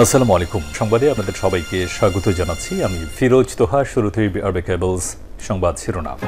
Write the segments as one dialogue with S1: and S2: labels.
S1: আসসালামু আলাইকুম। সংবাদে আপনাদের সবাইকে স্বাগত জানাচ্ছি। আমি ফিরোজ তোহা। শুরুতেই আরবে কেবলস সংবাদ শিরোনাম।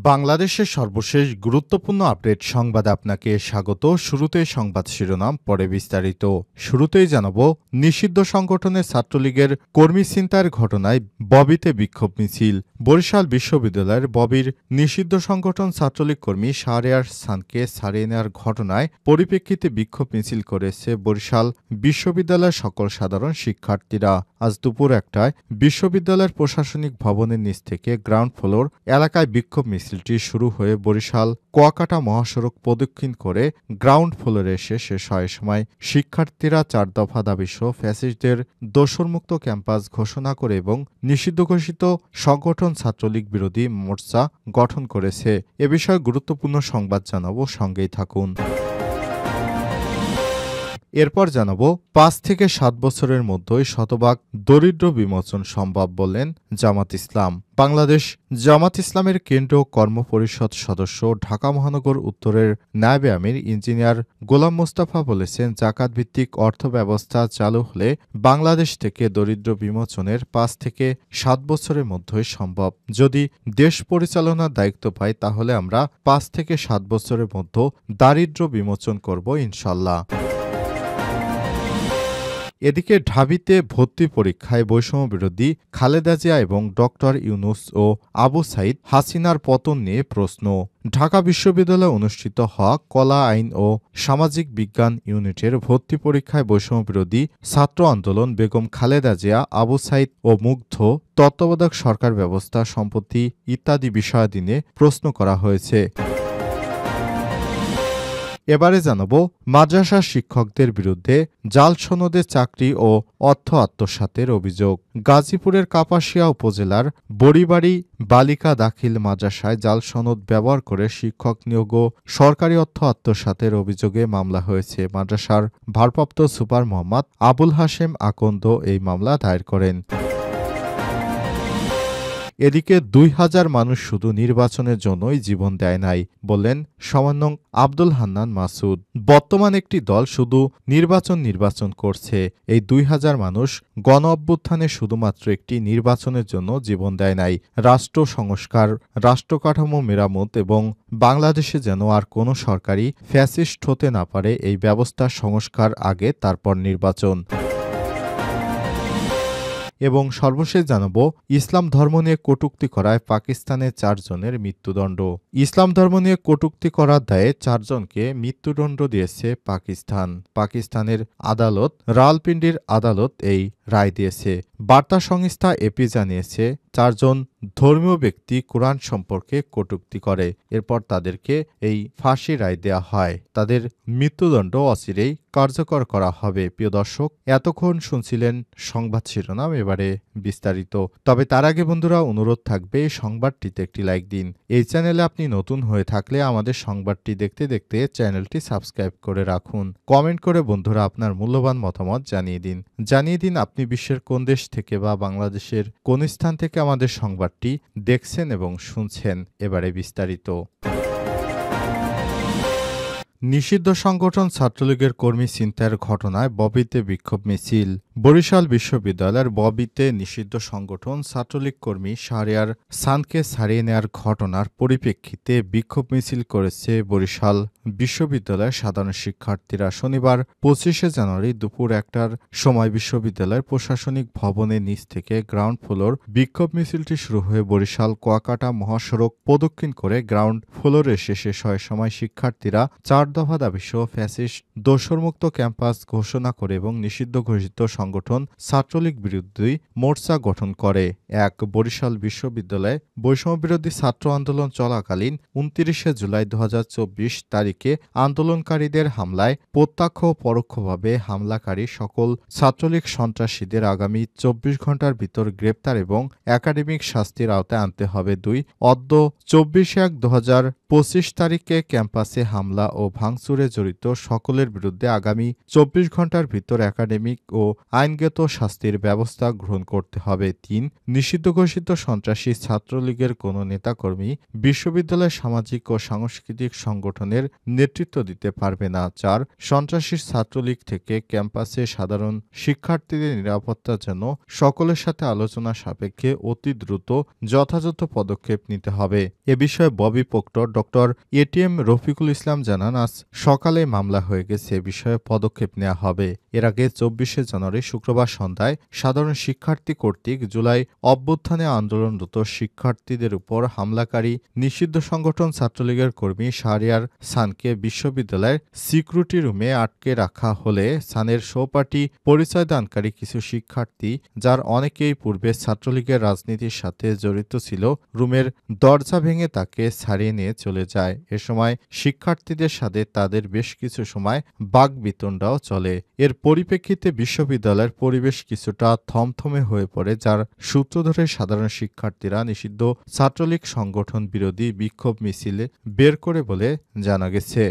S2: বাংলাদেশের সর্বশেষ গুরুত্বপূর্ণ আপডেট সংবাদে আপনাকে স্বাগত। শুরুতেই সংবাদ শিরোনাম, পরে বিস্তারিত। শুরুতেই জানাব, নিষিদ্ধ সংগঠনের ছাত্রলীগের কর্মী ছিনতাইয়ের ঘটনায় ববিতে বিক্ষোভ মিছিল। বরিশাল বিশ্ববিদ্যালয়ের ববির নিষিদ্ধ সংগঠন ছাত্রলীগ কর্মী শাহরিয়ার খানকে ছাড়িয়ে নেওয়ার ঘটনায় পরিপ্রেক্ষিতে বিক্ষোভ মিছিল করেছে বরিশাল বিশ্ববিদ্যালয়ের সকল সাধারণ শিক্ষার্থীরা। আজ দুপুর 1টায় বিশ্ববিদ্যালয়ের প্রশাসনিক ভবনের নিচ থেকে গ্রাউন্ড ফ্লোর এলাকায় বিক্ষোভ মিছিলটি শুরু হয়ে বরিশাল কুয়াকাটা মহাসড়ক প্রদক্ষিণ করে গ্রাউন্ড ফ্লোরে এসে শেষ হয়। সময় শিক্ষার্থীরা 4 দফা দাবিসহ ফ্যাসিস্টদের দোসরমুক্ত ক্যাম্পাস ঘোষণা করে এবং নিষিদ্ধ ঘোষিত সংগঠন ছাত্রলীগ বিরোধী মোর্চা গঠন করেছে। এ বিষয়ে গুরুত্বপূর্ণ সংবাদ জানাবো, সঙ্গেই থাকুন। এরপর জানাবো, 5 থেকে 7 বছরের মধ্যেই শতভাগ দরিদ্র বিমোচন সম্ভব বললেন জামাত ইসলাম। বাংলাদেশ জামাত ইসলামের কেন্দ্রীয় কর্মপরিষদ সদস্য ঢাকা মহানগর উত্তরের নায়েবে আমির ইঞ্জিনিয়ার গোলাম মোস্তফা বলেছেন, জাকাত ভিত্তিক অর্থ ব্যবস্থা চালু হলে বাংলাদেশ থেকে দরিদ্র বিমোচনের 5 থেকে 7 বছরের মধ্যেই সম্ভব। যদি দেশ পরিচালনার দায়িত্ব পাই তাহলে আমরা 5 থেকে 7 বছরের মধ্যে দারিদ্র্য বিমোচন করব ইনশাল্লাহ। এদিকে ঢাবিতে ভর্তি পরীক্ষায় বৈষম্য বিরোধী খালেদা জিয়া এবং ডক্টর ইউনূস ও আবু সাইদ হাসিনার পতন নিয়ে প্রশ্ন। ঢাকা বিশ্ববিদ্যালয়ে অনুষ্ঠিত হওয়া কলা, আইন ও সামাজিক বিজ্ঞান ইউনিটের ভর্তি পরীক্ষায় বৈষম্য বিরোধী ছাত্র আন্দোলন, বেগম খালেদা জিয়া, আবু সাইদ ও মুগ্ধ, তত্ত্বাবধায়ক সরকার ব্যবস্থা, সম্পত্তি ইত্যাদি বিষয়াদি নিয়ে প্রশ্ন করা হয়েছে। এবারে জানাবো, মাদ্রাসা শিক্ষকদের বিরুদ্ধে জাল সনদে চাকরি ও অর্থ আত্মসাতের অভিযোগ। গাজীপুরের কাপাসিয়া উপজেলার বড়িবাড়ি বালিকা দাখিল মাদ্রাসায় জাল সনদ ব্যবহার করে শিক্ষক নিয়োগ ও সরকারি অর্থ আত্মসাতের অভিযোগে মামলা হয়েছে। মাদ্রাসার ভারপ্রাপ্ত সুপার মোহাম্মদ আবুল হাশেম আকন্দ এই মামলা দায়ের করেন। এদিকে 2000 মানুষ শুধু নির্বাচনের জন্যই জীবন দেয় নাই বললেন সমন্বয়ক আব্দুল হান্নান মাসুদ। বর্তমান একটি দল শুধু নির্বাচন করছে। এই 2000 মানুষ গণ অভ্যুত্থানে শুধুমাত্র একটি নির্বাচনের জন্য জীবন দেয় নাই। রাষ্ট্র সংস্কার, রাষ্ট্রকাঠামো মেরামত এবং বাংলাদেশে যেন আর কোনো সরকারি ফ্যাসিস্ট হতে না পারে, এই ব্যবস্থা সংস্কার আগে তারপর নির্বাচন। এবং সর্বশেষ জানাবো, ইসলাম ধর্ম নিয়ে কটূক্তি করায় পাকিস্তানে 4 জনের মৃত্যুদণ্ড। ইসলাম ধর্ম নিয়ে কটূক্তি করার দায়ে 4 জনকে মৃত্যুদণ্ড দিয়েছে পাকিস্তান। পাকিস্তানের আদালত, রাওয়ালপিন্ডির আদালত এই রায় দিয়েছে। বার্তা সংস্থা এপি জানিয়েছে, 4 জন ধর্মীয় ব্যক্তি কোরআন সম্পর্কে কটূক্তি করে। এরপর তাদেরকে এই ফাঁসি রায় দেয়া হয়। তাদের মৃত্যুদণ্ড অচিরেই কার্যকর করা হবে। প্রিয় দর্শক, এতক্ষণ শুনছিলেন সংবাদ শিরোনাম, এবারে বিস্তারিত। তবে তার আগে বন্ধুরা, অনুরোধ থাকবে সংবাদটিতে একটি লাইক দিন। এই চ্যানেলে আপনি নতুন হয়ে থাকলে আমাদের সংবাদটি দেখতে দেখতে চ্যানেলটি সাবস্ক্রাইব করে রাখুন। কমেন্ট করে বন্ধুরা আপনার মূল্যবান মতামত জানিয়ে দিন আপনি বিশ্বের কোন দেশ থেকে বা বাংলাদেশের কোন স্থান থেকে আমাদের সংবাদটি দেখছেন এবং শুনছেন। এবারে বিস্তারিত। নিষিদ্ধ সংগঠন ছাত্রলীগের কর্মী ছিনতাইয়ের ঘটনায় ববিতে বিক্ষোভ মিছিল। বরিশাল বিশ্ববিদ্যালয়ের ববিতে নিষিদ্ধ সংগঠন ছাত্রলীগ কর্মী শাহরিয়ার খানকে ছাড়িয়ে নেওয়ার ঘটনার পরিপ্রেক্ষিতে বিক্ষোভ মিছিল করেছে বরিশাল বিশ্ববিদ্যালয়ের সাধারণ শিক্ষার্থীরা। শনিবার 25শে জানুয়ারি দুপুর 1টার সময় বিশ্ববিদ্যালয়ের প্রশাসনিক ভবনের নিচ থেকে গ্রাউন্ড ফ্লোর বিক্ষোভ মিছিলটি শুরু হয়ে বরিশাল কুয়াকাটা মহাসড়ক প্রদক্ষিণ করে গ্রাউন্ড ফ্লোরে এসে শেষ হয়। সময় শিক্ষার্থীরা 4 দফা দাবিসহ ফ্যাসিস্ট দোসরমুক্ত ক্যাম্পাস ঘোষণা করে এবং নিষিদ্ধ ঘোষিত সংগঠন ছাত্রলীগ বিরোধী মোর্চা গঠন করে। বরিশাল বিশ্ববিদ্যালয়ে বৈষম্যবিরোধী ছাত্র আন্দোলন চলাকালীন 29শে জুলাই 2024 তারিখে আন্দোলনকারীদের হামলায় প্রত্যক্ষ ও পরোক্ষভাবে হামলাকারী সকল ছাত্রলীগ সন্ত্রাসীদের আগামী 24 ঘণ্টার ভিতর গ্রেপ্তার এবং একাডেমিক শাস্তির আওতায় আনতে হবে। 2 অদ্য 24/1/2025 তারিখে ক্যাম্পাসে হামলা ও ভাঙচুরে জড়িত সকলের বিরুদ্ধে আগামী 24 ঘণ্টার ভিতর একাডেমিক ও আইনগত শাস্তির ব্যবস্থা গ্রহণ করতে হবে। ৩ নিষিদ্ধ ঘোষিত সন্ত্রাসী ছাত্রলীগের কোনো নেতাকর্মী বিশ্ববিদ্যালয়ের সামাজিক ও সাংস্কৃতিক সংগঠনের নেতৃত্ব দিতে পারবে না। ৪ সন্ত্রাসী ছাত্রলীগ থেকে ক্যাম্পাসে সাধারণ শিক্ষার্থীদের নিরাপত্তার জন্য সকলের সাথে আলোচনা সাপেক্ষে অতি দ্রুত যথাযথ পদক্ষেপ নিতে হবে। এ বিষয়ে Bobi proctor doctor ATM Rafiqul Islam জানান, আজ সকালে মামলা হয়ে গেছে, এ বিষয়ে পদক্ষেপ নেওয়া হবে। এর আগে ২৪শে জানুয়ারি শুক্রবার সন্ধ্যায় সাধারণ শিক্ষার্থী কর্তৃক জুলাই অভ্যুত্থানে আন্দোলনরত শিক্ষার্থীদের উপর হামলাকারী নিষিদ্ধ সংগঠন ছাত্রলীগের কর্মী শাহরিয়ার সানকে বিশ্ববিদ্যালয়ের সিকিউরিটি রুমে আটকে রাখা হলে সানের সহপাঠী পরিচয়দানকারী কিছু শিক্ষার্থী, যার অনেকেই পূর্বে ছাত্রলীগের রাজনীতির সাথে জড়িত ছিল, রুমের দরজা ভেঙে তাকে ছাড়িয়ে নিয়ে চলে যায়। এ সময় শিক্ষার্থীদের সাথে তাদের বেশ কিছু সময় বাকবিতণ্ডাও চলে। এর পরিপ্রেক্ষিতে বিশ্ববিদ্যালয়ের পরিবেশ কিছুটা থমথমে হয়ে পড়ে, যার সূত্র ধরে সাধারণ শিক্ষার্থীরা নিষিদ্ধ ছাত্রলীগ সংগঠন বিরোধী বিক্ষোভ মিছিলে বের করে বলে জানা গেছে।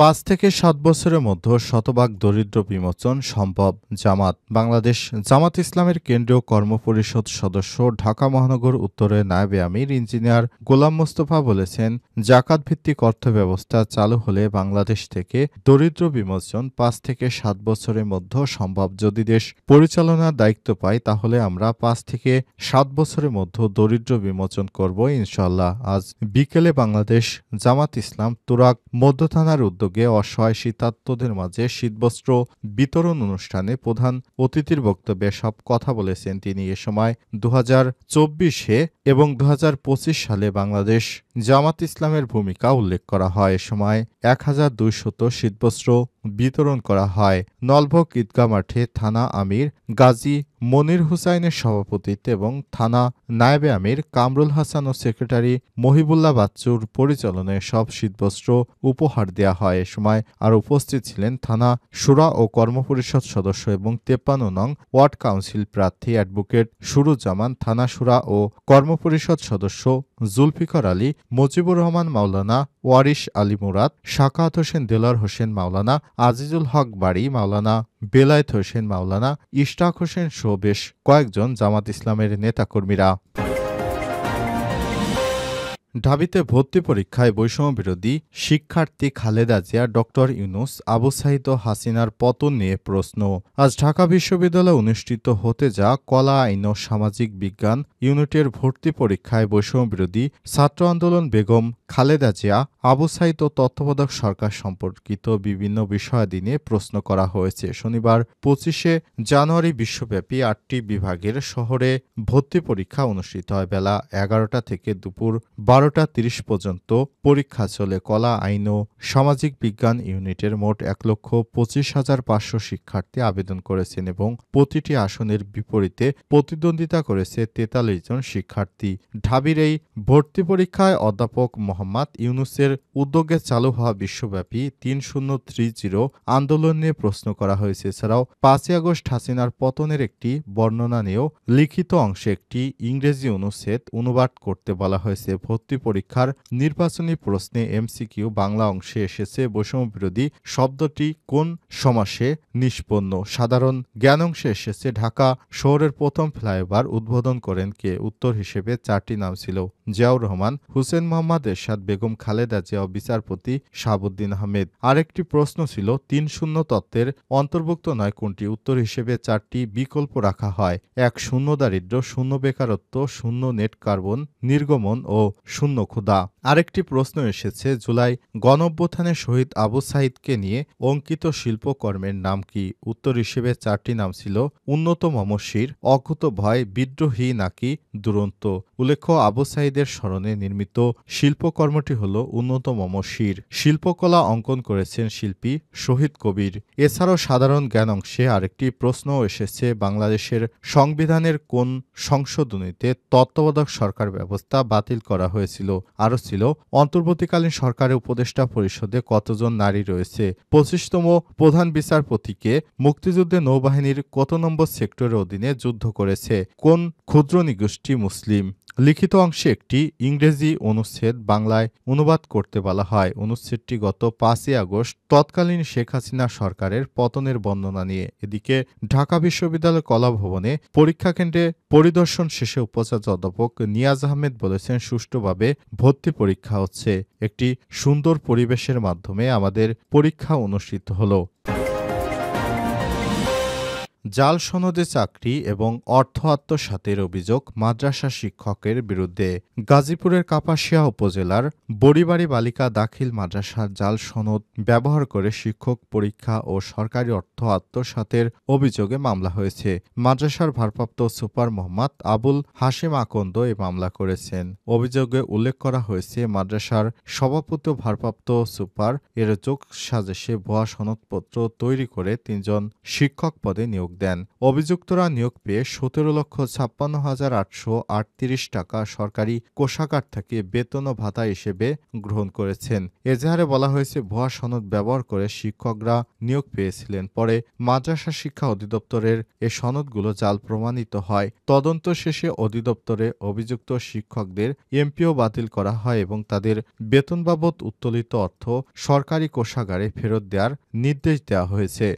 S2: ৫ থেকে ৭ বছরের মধ্যে শতভাগ দরিদ্র বিমোচন সম্ভব। জামাত বাংলাদেশ জামাত ইসলামের কেন্দ্রীয় কর্মপরিষদ সদস্য, ঢাকা মহানগর উত্তরের নায়েবে আমির ইঞ্জিনিয়ার গোলাম মোস্তফা বলেছেন, জাকাত ভিত্তিক অর্থব্যবস্থা চালু হলে বাংলাদেশ থেকে দরিদ্র বিমোচন ৫ থেকে ৭ বছরের মধ্যে সম্ভব। যদি দেশ পরিচালনার দায়িত্ব পাই তাহলে আমরা ৫ থেকে ৭ বছরের মধ্যে দরিদ্র বিমোচন করব ইনশাআল্লাহ। আজ বিকেলে বাংলাদেশ জামাত ইসলাম তুরাগ মধ্য থানার উদ্যোগে অসহায় শীতার্তদের মাঝে শীতবস্ত্র বিতরণ অনুষ্ঠানে প্রধান অতিথির বক্তব্যে সব কথা বলেছেন তিনি। এ সময় ২০২৪ এবং ২০২৫ সালে বাংলাদেশ জামাত ইসলামের ভূমিকা উল্লেখ করা হয়। এ সময় ১,২০০ শীতবস্ত্র বিতরণ করা হয়। নলভোগ ঈদগাহ মাঠে থানা আমির গাজী মনির হুসাইনের সভাপতিত্বে এবং থানা নায়েবে আমির কামরুল হাসান ও সেক্রেটারি মহিবুল্লাহ বাচ্চুর পরিচালনায় সব শীতবস্ত্র উপহার দেয়া হয়। এ সময় আর উপস্থিত ছিলেন থানা শুরা ও কর্মপরিষদ সদস্য এবং ৫৩ নং ওয়ার্ড কাউন্সিল প্রার্থী অ্যাডভোকেট সুরুজ্জামান, থানা শুরা ও কর্মপরিষদ সদস্য জুলফিকার আলী, মুজিবুর রহমান মাওলানা, ওয়ারিশ আলী মুরাদ, সাখাওয়াত হোসেন, দেলোয়ার হোসেন মাওলানা, আজিজুল হক বাড়ি, মাওলানা বেলায়েত হোসেন মাওলানা, ইশতাক হোসেন সহ বেশ কয়েকজন জামাত ইসলামের নেতাকর্মীরা। ঢাবিতে ভর্তি পরীক্ষায় বৈষম্য বিরোধী শিক্ষার্থী খালেদা জিয়া, ডক্টর ইউনূস, আবু সাঈদ ও হাসিনার পতন নিয়ে প্রশ্ন। আজ ঢাকা বিশ্ববিদ্যালয়ে অনুষ্ঠিত হতে যা কলা, আইন ও সামাজিক বিজ্ঞান ইউনিটের ভর্তি পরীক্ষায় বৈষম্য বিরোধী ছাত্র আন্দোলন, বেগম খালেদা জিয়া, আবু সাঈদ ও তত্ত্বাবধায়ক সরকার সম্পর্কিত বিভিন্ন বিষয়াদি নিয়ে প্রশ্ন করা হয়েছে। শনিবার ২৫শে জানুয়ারি বিশ্বব্যাপী ৮টি বিভাগের শহরে ভর্তি পরীক্ষা অনুষ্ঠিত হয়। বেলা ১১টা থেকে দুপুর ১২টা ৩০ পর্যন্ত পরীক্ষা চলে। কলা, আইন ও সামাজিক বিজ্ঞান ইউনিটের মোট ১,২৫,৫০০ শিক্ষার্থী আবেদন করেছেন এবং প্রতিটি আসনের বিপরীতে প্রতিদ্বন্দ্বিতা করেছে ৪৩ জন শিক্ষার্থী। ঢাবির এই ভর্তি পরীক্ষায় অধ্যাপক মোহাম্মদ ইউনূসের উদ্যোগে চালু হওয়া বিশ্বব্যাপী ৩০৩০ আন্দোলন নিয়ে প্রশ্ন করা হয়েছে। এছাড়াও ৫ই আগস্ট হাসিনার পতনের একটি বর্ণনা নিয়েও লিখিত অংশে একটি ইংরেজি অনুচ্ছেদ অনুবাদ করতে বলা হয়েছে। ভর্তি পরীক্ষার নির্বাচনী প্রশ্নে এমসিকিউ বাংলা অংশে এসেছে, বৈষম্য বিরোধী শব্দটি কোন সমাসে নিষ্পন্ন। সাধারণ জ্ঞান অংশে এসেছে, ঢাকা শহরের প্রথম ফ্লাইওভার উদ্বোধন করেন কে। উত্তর হিসেবে ৪টি নাম ছিল, জিয়াউর রহমান, হুসেন মোহাম্মদ এরশাদ, বেগম খালেদা জিয়া ও বিচারপতি শাহাবুদ্দিন আহমেদ। আরেকটি প্রশ্ন ছিল ৩-০ তত্ত্বের অন্তর্ভুক্ত নয় কোনটি। উত্তর হিসেবে ৪টি বিকল্প রাখা হয়, ১ শূন্য দারিদ্র্য, ০ বেকারত্ব, ০ নেট কার্বন নির্গমন ও ০ ক্ষুধা। আরেকটি প্রশ্ন এসেছে, জুলাই গণঅভ্যুত্থানে শহীদ আবু সাঈদকে নিয়ে অঙ্কিত শিল্পকর্মের নাম কি। উত্তর হিসেবে ৪টি নাম ছিল, উন্নত মমশির, অকুত ভয়, বিদ্রোহী নাকি দুরন্ত। উল্লেখ্য, আবু সাঈদের স্মরণে নির্মিত শিল্পকর্মটি হল উন্নত মমশির। শিল্পকলা অঙ্কন করেছেন শিল্পী শহীদ কবির। এছাড়াও সাধারণ জ্ঞান অংশে আরেকটি প্রশ্ন এসেছে, বাংলাদেশের সংবিধানের কোন সংশোধনীতে তত্ত্বাবধায়ক সরকার ব্যবস্থা বাতিল করা হয়েছিল। আরও ছিল, অন্তর্বর্তীকালীন সরকারের উপদেষ্টা পরিষদে কতজন নারী রয়েছে। ২৫তম প্রধান বিচারপতিকে মুক্তিযুদ্ধে নৌবাহিনীর কত নম্বর সেক্টরের অধীনে যুদ্ধ করেছে। কোন ক্ষুদ্র নিগোষ্ঠী মুসলিম। লিখিত অংশে একটি একটি ইংরেজি অনুচ্ছেদ বাংলায় অনুবাদ করতে বলা হয়। অনুচ্ছেদটি গত 5ই আগস্ট তৎকালীন শেখ হাসিনা সরকারের পতনের বর্ণনা নিয়ে। এদিকে ঢাকা বিশ্ববিদ্যালয় কলাভবনে পরীক্ষা কেন্দ্রে পরিদর্শন শেষে উপাচার্য অধ্যাপক নিয়াজ আহমেদ বলেছেন, সুষ্ঠুভাবে ভর্তি পরীক্ষা হচ্ছে। একটি সুন্দর পরিবেশের মাধ্যমে আমাদের পরীক্ষা অনুষ্ঠিত হলো। জাল সনদে চাকরি এবং অর্থ আত্মসাতের অভিযোগ মাদ্রাসা শিক্ষকের বিরুদ্ধে। গাজীপুরের কাপাসিয়া উপজেলার বড়িবাড়ি বালিকা দাখিল মাদ্রাসার জাল সনদ ব্যবহার করে শিক্ষক পরীক্ষা ও সরকারি অর্থ আত্মসাতের অভিযোগে মামলা হয়েছে। মাদ্রাসার ভারপ্রাপ্ত সুপার মোহাম্মদ আবুল হাশেম আকন্দ এই মামলা করেছেন। অভিযোগে উল্লেখ করা হয়েছে, মাদ্রাসার সভাপতি ভারপ্রাপ্ত সুপার এর যোগ সাজেশে ভুয়া সনদপত্র তৈরি করে 3 জন শিক্ষক পদে নিয়োগ দেন। অভিযুক্তরা নিয়োগ পেয়ে 17,56,838 টাকা সরকারি কোষাগার থেকে বেতন ও ভাতা হিসেবে গ্রহণ করেছেন। এজাহারে বলা হয়েছে, ভুয়া সনদ ব্যবহার করে শিক্ষকরা নিয়োগ পেয়েছিলেন। পরে মাদ্রাসা শিক্ষা অধিদপ্তরের এ সনদগুলো জাল প্রমাণিত হয়। তদন্ত শেষে অধিদপ্তরে অভিযুক্ত শিক্ষকদের এমপিও বাতিল করা হয় এবং তাদের বেতন বাবদ উত্তোলিত অর্থ সরকারি কোষাগারে ফেরত দেওয়ার নির্দেশ দেওয়া হয়েছে।